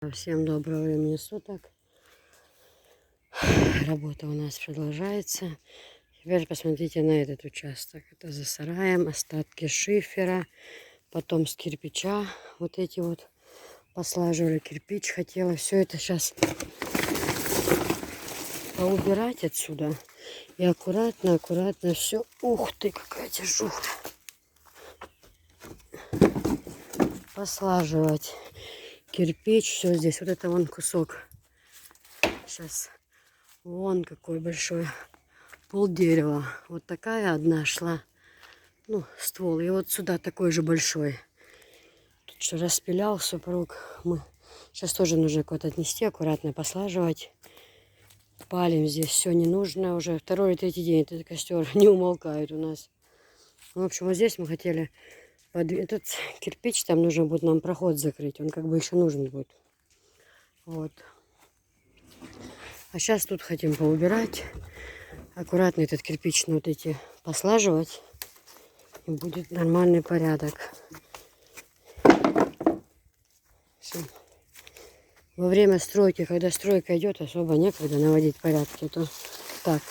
ребята, всем доброго времени суток. Работа у нас продолжается. Теперь посмотрите на этот участок. Это за сараем остатки шифера, потом с кирпича. Вот эти вот послаживали кирпич. Хотела все это сейчас поубирать отсюда. И аккуратно все. Ух ты, какая тяжелая. Послаживать кирпич. Все здесь. Вот это вон кусок. Сейчас. Вон какой большой. Пол дерева. Вот такая одна шла. Ну, ствол. И вот сюда такой же большой. Тут что распилял супруг. Мы сейчас тоже нужно куда-то отнести, аккуратно послаживать. Палим здесь все не нужно. Уже второй или третий день этот костер не умолкает у нас. В общем, вот здесь мы хотели этот кирпич, там нужно будет нам проход закрыть. Он как бы еще нужен будет. Вот. А сейчас тут хотим поубирать. Аккуратно этот кирпич вот эти послаживать. И будет нормальный порядок. Во время стройки, когда стройка идет, особо некогда наводить порядки. То так,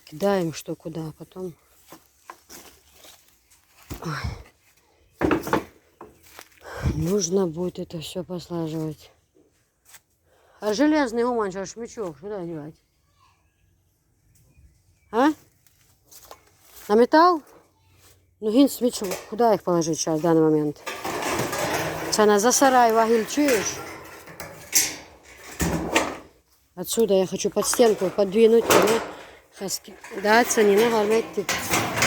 кидаем что куда, а потом... Ой. Нужно будет это все послаживать. А железный уманча, шмычок, куда девать? А? На металл? Ну, гин смычок, куда их положить сейчас в данный момент? Цена за сарай, вагиль, чуешь? Отсюда я хочу под стенку подвинуть. Да, ценина, главное,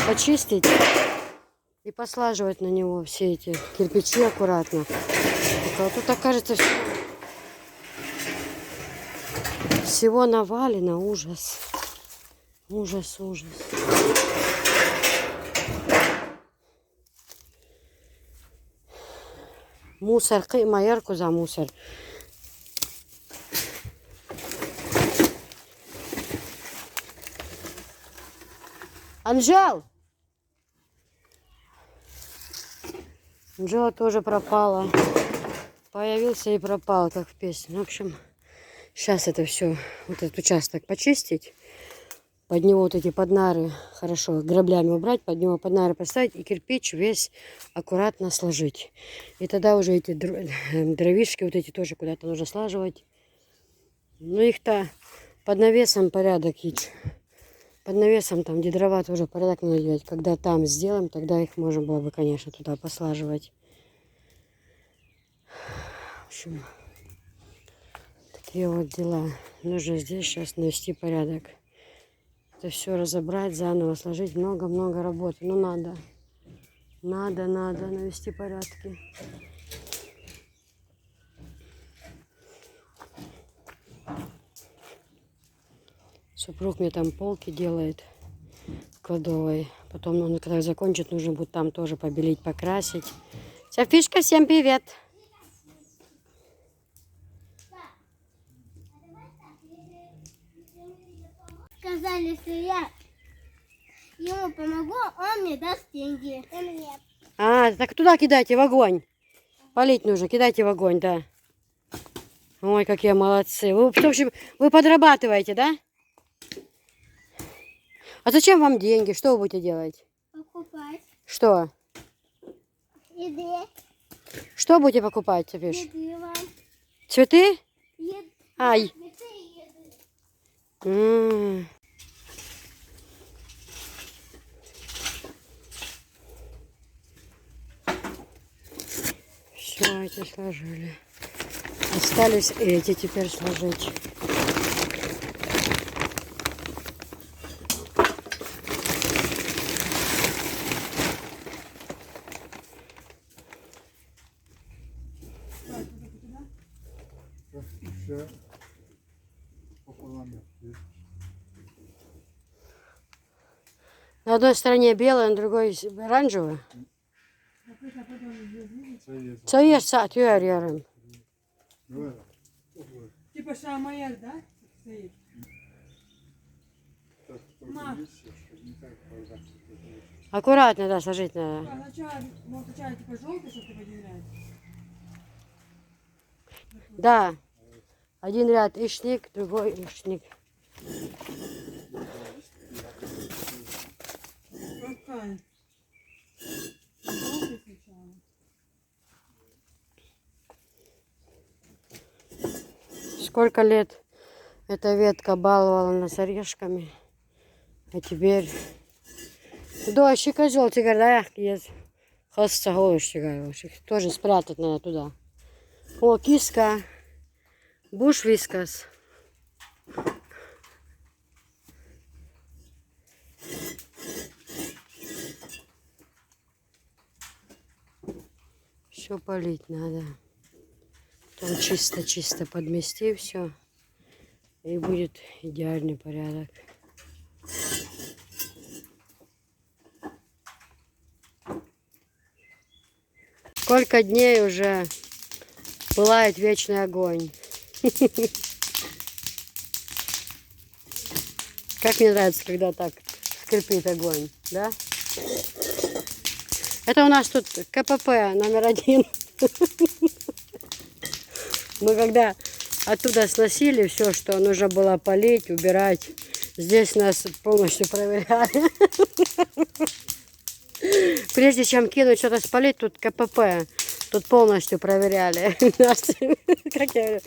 почистить и послаживать на него все эти кирпичи аккуратно. А тут, окажется, всего навалено. Ужас. Ужас, ужас. Мусор, майорку за мусор. Анжел! Анжела тоже пропала. Появился и пропал, как в песне. В общем, сейчас это все, вот этот участок почистить. Под него вот эти поднары хорошо граблями убрать, под него поднары поставить и кирпич весь аккуратно сложить. И тогда уже эти дровишки вот эти тоже куда-то нужно слаживать. Ну их-то под навесом порядок. Под навесом там, где дрова, тоже порядок надо делать. Когда там сделаем, тогда их можно было бы, конечно, туда послаживать. В общем, такие вот дела. Нужно здесь сейчас навести порядок. Это все разобрать, заново сложить. Много-много работы. Ну, надо. Надо навести порядки. Супруг мне там полки делает в кладовой. Потом, он, когда закончит, нужно будет там тоже побелить, покрасить. Софишка, всем привет! Сказали, если я ему помогу, он мне даст деньги. А, так туда кидайте в огонь. Полить нужно, кидайте в огонь, да. Ой, какие молодцы. Вы, в общем, вы подрабатываете, да? А зачем вам деньги? Что вы будете делать? Покупать. Что? Еды. Что будете покупать, Софиш? Еды вам. Цветы? Еды. Ай. Цветы и еды. Все, эти сложили. Остались эти теперь сложить. На одной стороне белая, на другой оранжевая. Це є сад, ярым. Типа шамаяр, да? Аккуратно, да, сложить надо. Сначала, может, сначала типа желтый, чтобы ты выделяешь. Да. Один ряд ишник, другой ишник. Какая? Вот и сначала. Сколько лет эта ветка баловала нас орешками. А теперь... Дождь и козел, теперь, да, есть. Хосса голыш, тоже спрятать надо туда. О, киска. Буш вискас. Все полить надо. Там чисто-чисто подмести все. И будет идеальный порядок. Сколько дней уже пылает вечный огонь. Как мне нравится, когда так скрипит огонь, да? Это у нас тут КПП номер 1. Мы когда оттуда сносили все, что нужно было полить, убирать, здесь нас полностью проверяли. Прежде чем кинуть что-то спалить, тут КПП. Тут полностью проверяли. Как я говорю,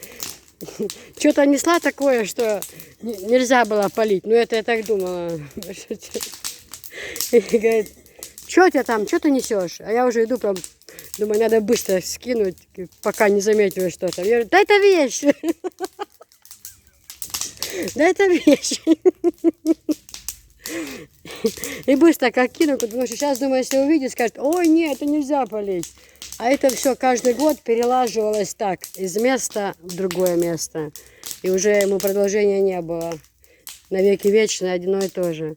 что-то несла такое, что нельзя было полить. Ну, это я так думала. И говорит, что у тебя там, что ты несешь? А я уже иду, прям, думаю, надо быстро скинуть, пока не заметила что-то. Я говорю, да это вещь. Да это вещь. И быстро как кину, потому что сейчас, думаю, если увидит, скажет, ой, нет, это нельзя полить. А это все каждый год перелаживалось так, из места в другое место. И уже ему продолжения не было. Навеки вечное, одно и то же.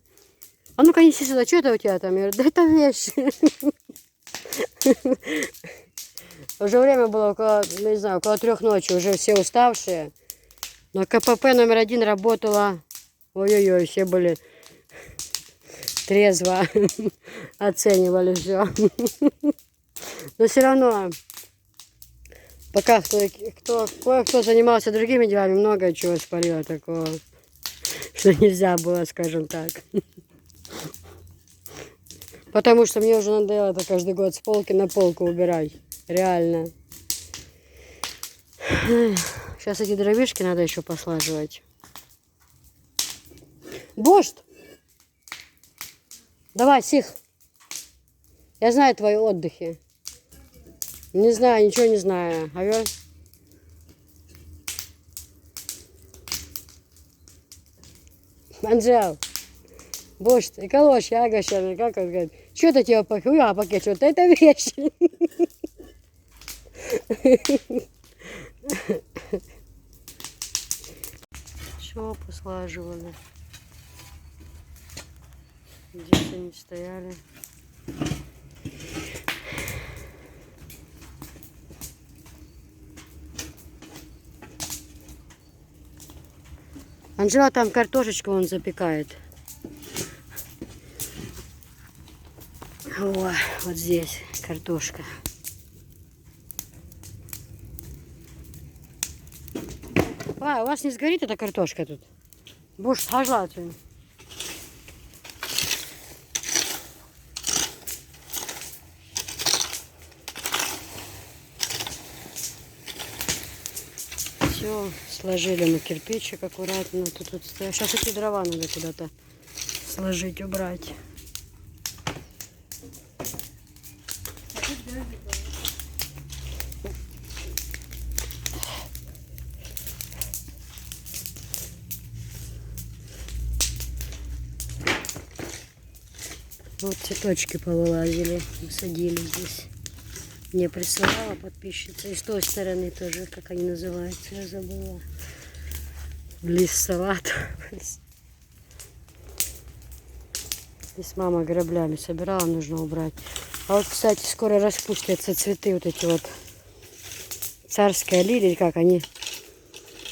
А ну-ка неси сюда, что это у тебя там? Я говорю, да это вещь. Уже время было около, не знаю, около 3 ночи, уже все уставшие. Но КПП номер 1 работала, ой-ой-ой, все были трезво оценивали все. Но все равно, пока кое-кто занимался другими делами, много чего спалило такого, что нельзя было, скажем так. Потому что мне уже надоело это каждый год с полки на полку убирать. Реально. Сейчас эти дровишки надо еще послаживать. Бошт! Давай, сих. Я знаю твои отдыхи. Не знаю, ничего не знаю. Алло. Анжел. Бошт, эколож, ягощами, как он говорит. Что это тебе пакет? А, пакет, что-то это вещь. Все послаживали. Здесь они стояли. Анжела там картошечку он запекает. О, вот здесь картошка. А, у вас не сгорит эта картошка тут? Будешь сажать. Все, сложили мы кирпичик аккуратно. Тут стоят. Сейчас эти дрова надо куда-то сложить, убрать. Вот цветочки повылазили, садили здесь. Мне присылала подписчица. И с той стороны тоже, как они называются, я забыла. Лист салат. Здесь мама граблями собирала, нужно убрать. А вот, кстати, скоро распустятся цветы, вот эти вот. Царская лилия, как они,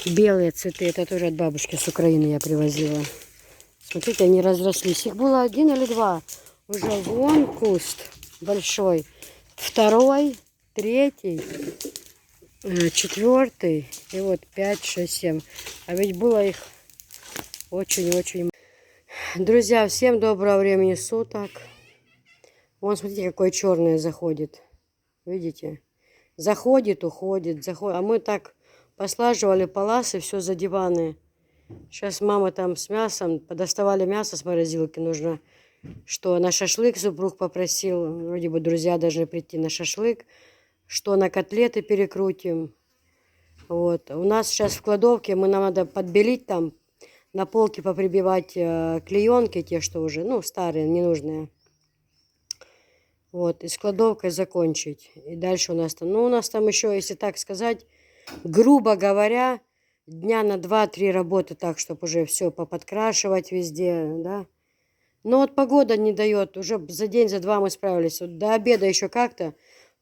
белые цветы. Это тоже от бабушки с Украины я привозила. Смотрите, они разрослись. Их было 1 или 2. Уже вон куст большой. 2, 3. 4 и вот 5, 6, 7. А ведь было их очень-очень много. Друзья, всем доброго времени суток. Вон, смотрите, какой черный заходит. Видите? Заходит, уходит, заходит. А мы так послаживали паласы, все за диваны. Сейчас мама там с мясом, подоставали мясо с морозилки, нужно, что на шашлык супруг попросил, вроде бы друзья должны прийти на шашлык, что на котлеты перекрутим. Вот. У нас сейчас в кладовке, нам надо подбелить там, на полке поприбивать клеенки, те, что уже, ну, старые, ненужные. Вот, и с кладовкой закончить. И дальше у нас там, ну, у нас там еще, если так сказать, грубо говоря, дня на 2-3 работы так, чтобы уже все поподкрашивать везде, да. Но вот погода не дает, уже за день, за два мы справились. Вот до обеда еще как-то,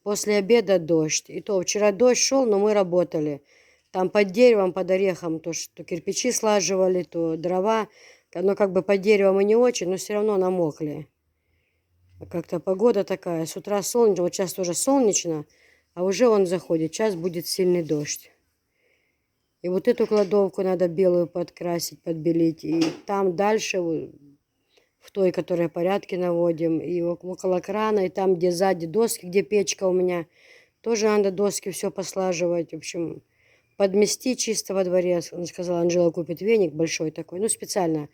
после обеда дождь. И то вчера дождь шел, но мы работали. Там под деревом, под орехом, то кирпичи слаживали, то дрова. Но как бы под деревом и не очень, но все равно намокли. Как-то погода такая, с утра солнечно, вот сейчас тоже солнечно, а уже он заходит, сейчас будет сильный дождь. И вот эту кладовку надо белую подкрасить, подбелить. И там дальше, в той, которой порядки наводим, и около крана, и там, где сзади доски, где печка у меня, тоже надо доски все послаживать. В общем, подмести чисто во дворе. Он сказал, Анжела купит веник большой такой, ну, специально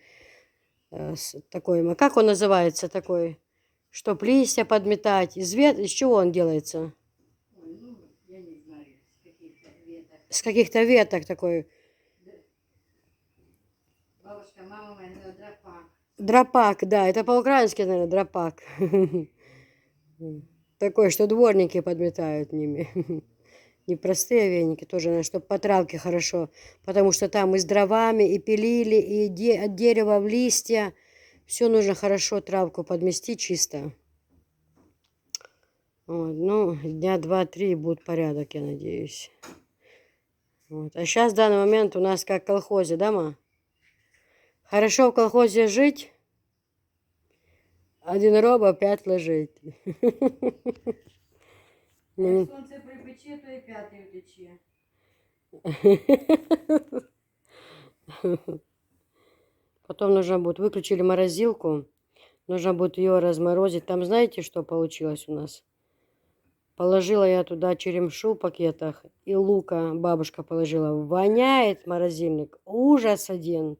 такой. А как он называется такой? Чтоб листья подметать. Из чего он делается? Ой, ну, я не знаю, С каких-то веток такой. Бабушка, мама моя, ну, драпак. Драпак, да, это по-украински, наверное, драпак. Такой, что дворники подметают ними. Непростые веники, тоже, чтобы по травке хорошо. Потому что там и с дровами, и пилили, и от дерева в листья. Все нужно хорошо травку подмести чисто. Вот, ну, дня 2-3 и будет порядок, я надеюсь. Вот. А сейчас в данный момент у нас как в колхозе, да, ма? Хорошо в колхозе жить, 1 роба 5 лежить. Як сонце припече, то і п'ятий утече. Потом нужно будет, выключили морозилку, нужно будет ее разморозить. Там знаете, что получилось у нас? Положила я туда черемшу в пакетах и лука бабушка положила. Воняет морозильник. Ужас один.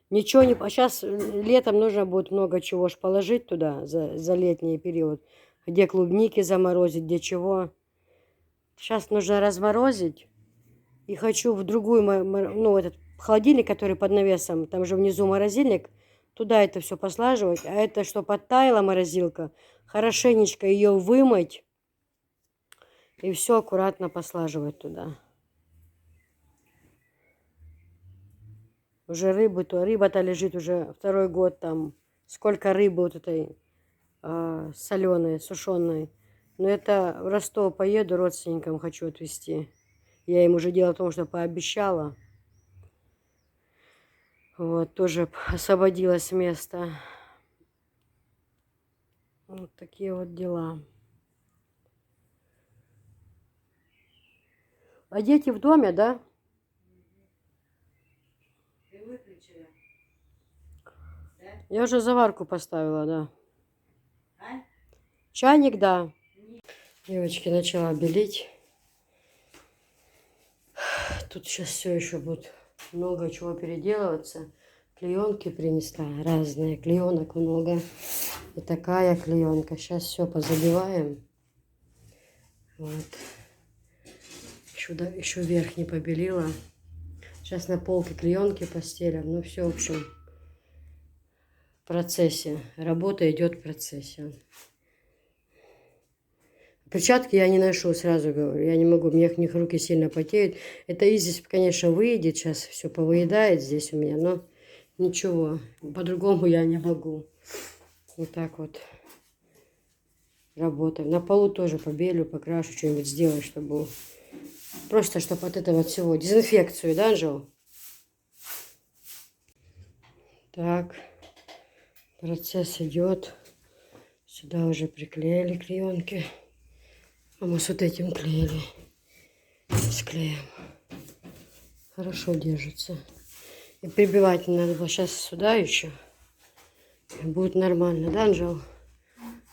Ничего не... А сейчас летом нужно будет много чего ж положить туда за летний период. Где клубники заморозить, где чего. Сейчас нужно разморозить. И хочу в другую, ну, этот холодильник, который под навесом, там же внизу морозильник, туда это все послаживать. А это, что подтаяла морозилка, хорошенечко ее вымыть и все аккуратно послаживать туда. Уже рыба-то лежит уже 2-й год там. Сколько рыбы вот этой соленой, сушеной. Но это в Ростов поеду, родственникам хочу отвезти. Я им уже дело в том, что пообещала. Вот, тоже освободилось место. Вот такие вот дела. А дети в доме, да? Ти виключила? Я уже заварку поставила, да. А? Чайник, да. Девочки, начала белить. Тут сейчас все еще будет много чего переделываться. Клеенки принесла разные. Клеенок много. И такая клеенка. Сейчас все позабиваем. Вот. Еще верх не побелила. Сейчас на полке клеенки постелим. Ну все, в общем, в процессе. Работа идет в процессе. Перчатки я не ношу, сразу говорю. Я не могу, мне них руки сильно потеют. Это и здесь, конечно, выйдет. Сейчас все повыедает здесь у меня, но ничего. По-другому я не могу. Вот так вот работаю. На полу тоже побелю, покрашу, что-нибудь сделаю, чтобы... Просто, чтобы от этого всего. Дезинфекцию, да, Анжел? Так. Процесс идет. Сюда уже приклеили клеенки. А мы с вот этим клеили. Склеим. Хорошо держится. И прибивать не надо было сейчас сюда еще. И будет нормально, да, Анжел?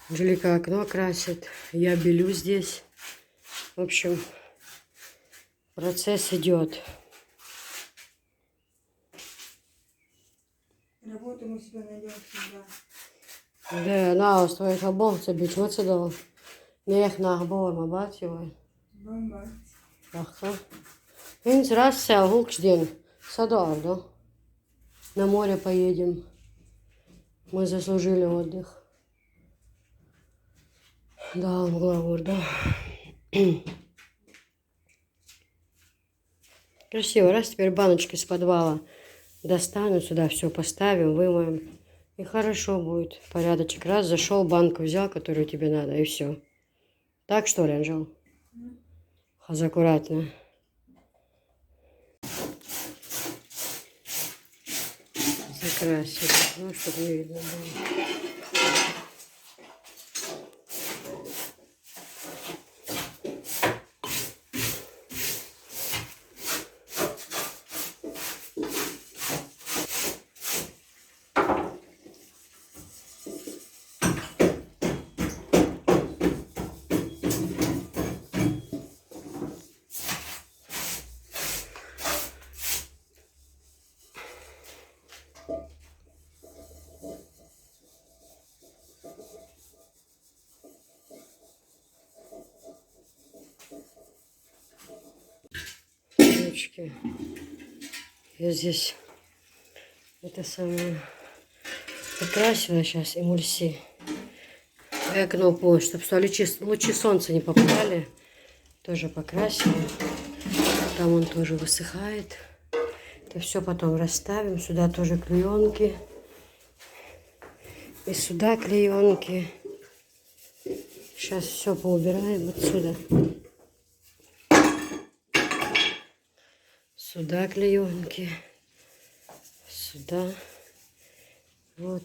Анжелика окно красит. Я белю здесь. В общем, процесс идет. Работу мы себе найдем всегда. De nav stāvēt kā bolts, bija macedāli. Neieknāk bolma bācīvai. Бомба. Ага. Viņš рассел Hulksdien садовал. На море поедем. Мы заслужили отдых. Да, угловор, да. Красиво. Раз теперь баночки с подвала достану, сюда все поставим, вымоем. И хорошо будет. Порядочек. Раз зашел, банку взял, которую тебе надо, и все. Так что ли, Анжел? Аккуратно. Закрасили. Ну, чтобы не видно было. Девочки, я здесь это самое покрасила сейчас эмульси. И окно полностью, чтобы лучи солнца не попадали. Тоже покрасила. Там он тоже высыхает. Это все потом расставим. Сюда тоже клеенки. И сюда клеенки. Сейчас все поубираем отсюда. Сюда клеенки. Сюда. Вот.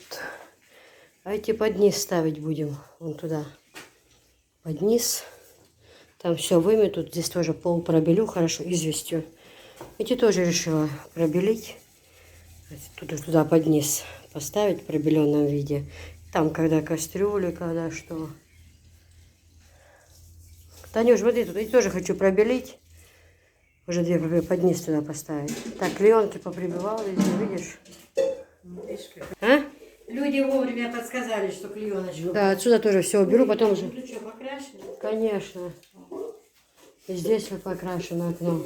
А эти под низ ставить будем. Вон туда. Под низ. Там все выметут. Здесь тоже пол пробелю хорошо известью. Эти тоже решила пробелить. Туда под низ поставить в пробеленном виде. Там когда кастрюли, когда что. Танюш, смотри, тут я тоже хочу пробелить. Уже две под низ туда поставить. Так, клеенки поприбивала, видишь? А? Люди вовремя подсказали, что клееночку. Да, отсюда тоже все уберу, потом уже. Ты что, покрашена? Конечно. И здесь вот покрашено окно.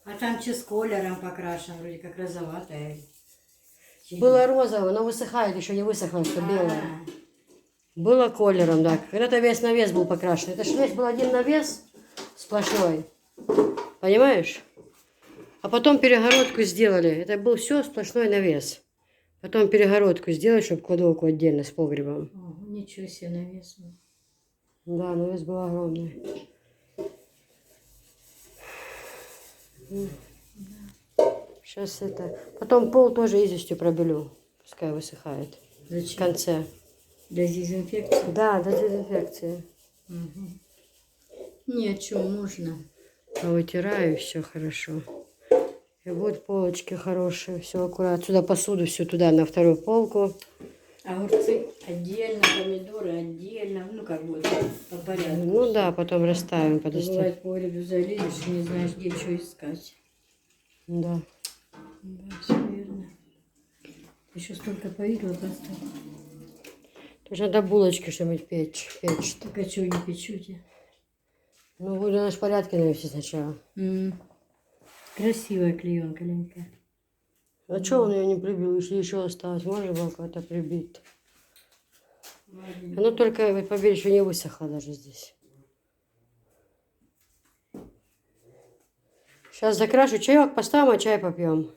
А там что с колером покрашено, вроде как розоватое. Было розовое, но высыхает, еще не высохло, что белое. Было колером, да. Когда-то весь навес был покрашен. Это же здесь был один навес сплошной. Понимаешь? А потом перегородку сделали. Это был все сплошной навес. Потом перегородку сделали, чтобы кладовку отдельно с погребом. О, ничего себе навес. Да, навес был огромный. Сейчас это... Потом пол тоже известью пробелю. Пускай высыхает. Зачем? В конце. Для дезинфекции? Да, для дезинфекции. Ни о чем можно. Вытираю, все хорошо. И будут полочки хорошие, все аккуратно. Сюда посуду всю туда на вторую полку. Огурцы отдельно, помидоры отдельно. Ну, как будет, по порядку. Ну да, потом расставим. Бывает, по грибу залезешь и не знаешь, где что искать. Да. Да, все верно. Еще столько повидло поставить. Тут надо булочки что-нибудь печь. Так а что не печете? Ну, буду наш порядки навести сначала. Красивая клеенка, Ленька. А что он ее не прибил? Если еще осталось, можно было как-то прибить. Оно только, поверь, еще не высохло даже здесь. Сейчас закрашу чаек, поставим, а чай попьем.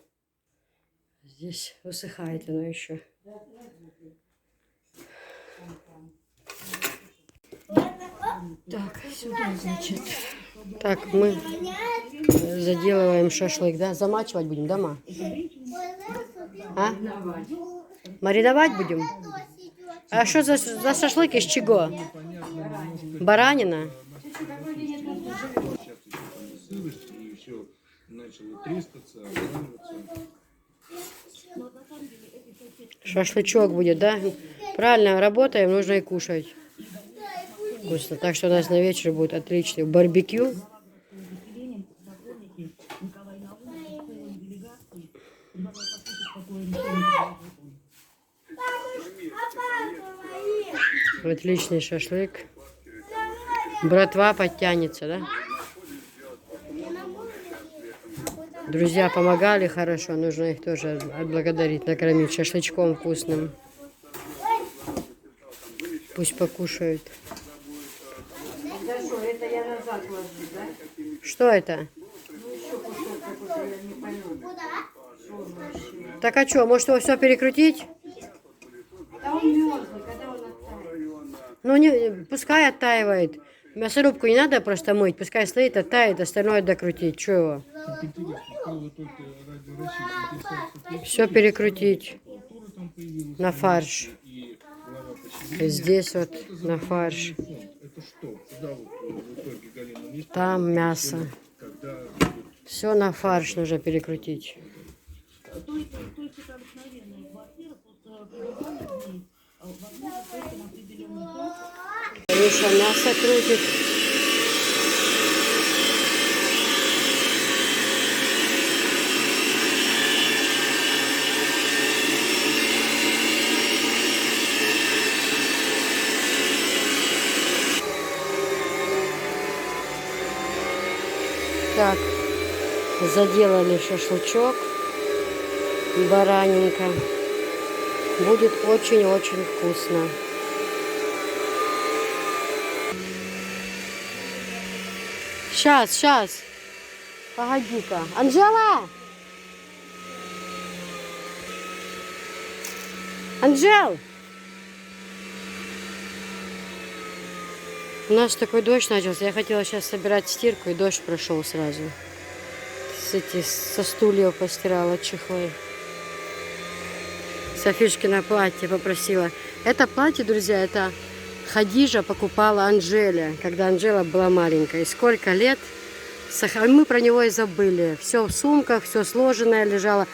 Здесь высыхает оно еще. Так, сюда, значит. Так, мы заделываем шашлык, да? Замачивать будем, да, ма? А? Мариновать будем? А что за шашлык из чего? Баранина? начали трескаться, обваливаться. Шашлычок будет, да? Правильно, работаем, нужно и кушать. Вкусно. Так что у нас на вечер будет отличный барбекю. Отличный шашлык. Братва подтянется, да? Друзья помогали хорошо, нужно их тоже отблагодарить, накормить шашлычком вкусным. Пусть покушают. Да что, это я назад ложу, да? Что это? Ну еще кусок какой-то, я не пойму. Что он вообще? Так а что, может его все перекрутить? Да он мерзлый, когда он оттает. Ну, не, пускай оттаивает. Мясорубку не надо просто мыть, пускай стоит, оттает, остальное докрутить. Чего его? Так интересно, стало только ради России интересоваться, Все перекрутить культура там появилась. на фарш. И глава И поселения. здесь вот Что это за на фарш. фонд? Это что? Куда вот в итоге Галина не Там мясо. когда Все на фарш нужно перекрутить. Миша мясо крутит. Так, заделали шашлычок, баранинка. Будет очень-очень вкусно. Сейчас. Погоди-ка. Анжела! Анжел! У нас такой дождь начался. Я хотела сейчас собирать стирку, и дождь прошел сразу. Со стульев постирала чехлы. Софишкино платье попросила. Это платье, друзья, это Хадижа покупала Анжеле, когда Анжела была маленькая. И сколько лет, мы про него и забыли. Все в сумках, все сложенное лежало.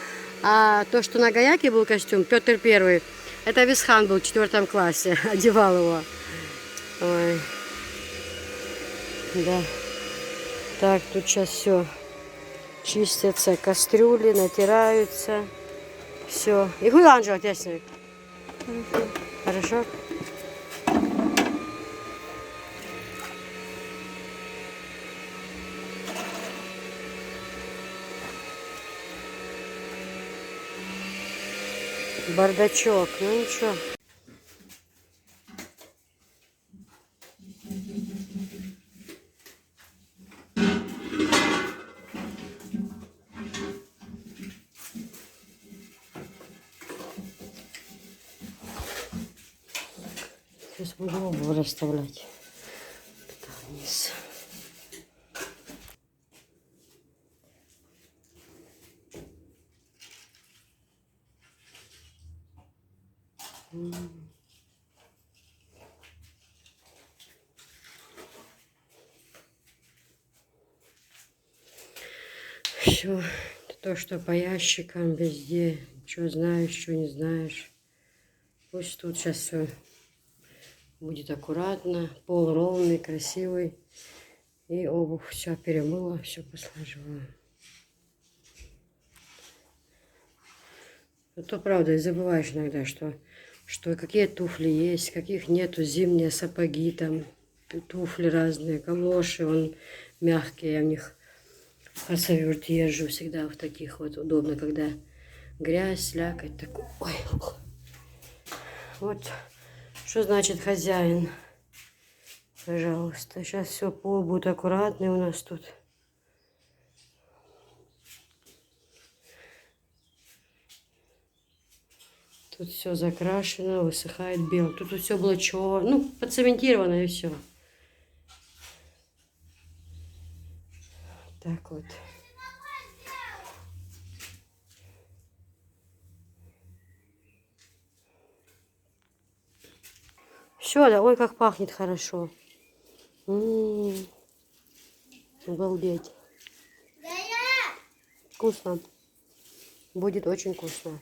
А то, что на Гаяке был костюм, Петр Первый, это Висхан был в 4 классе, одевал его. Ой. Да. Так, тут сейчас все чистятся, кастрюли натираются. Все. И куда, Анжела, тесник? Хорошо. Бардачок, ну ничего. Сейчас буду обувь расставлять. Туда вниз. Все, то, что по ящикам везде, что знаешь, что не знаешь. Пусть тут сейчас все будет аккуратно, пол ровный, красивый. И обувь все перемыла, все послаживала. А то правда, и забываешь иногда, что какие туфли есть, каких нету, зимние сапоги, там туфли разные, калоши, вон мягкие, я в них хасавюрт езжу всегда в таких вот, удобно, когда грязь, слякоть, такой. Ой. Вот, что значит хозяин, пожалуйста, сейчас все пол будет аккуратный у нас тут. Тут все закрашено, высыхает белым. Тут все было черное, ну, поцементировано и все. Так вот. Все, да, ой, как пахнет хорошо. Обалдеть. Вкусно. Будет очень вкусно.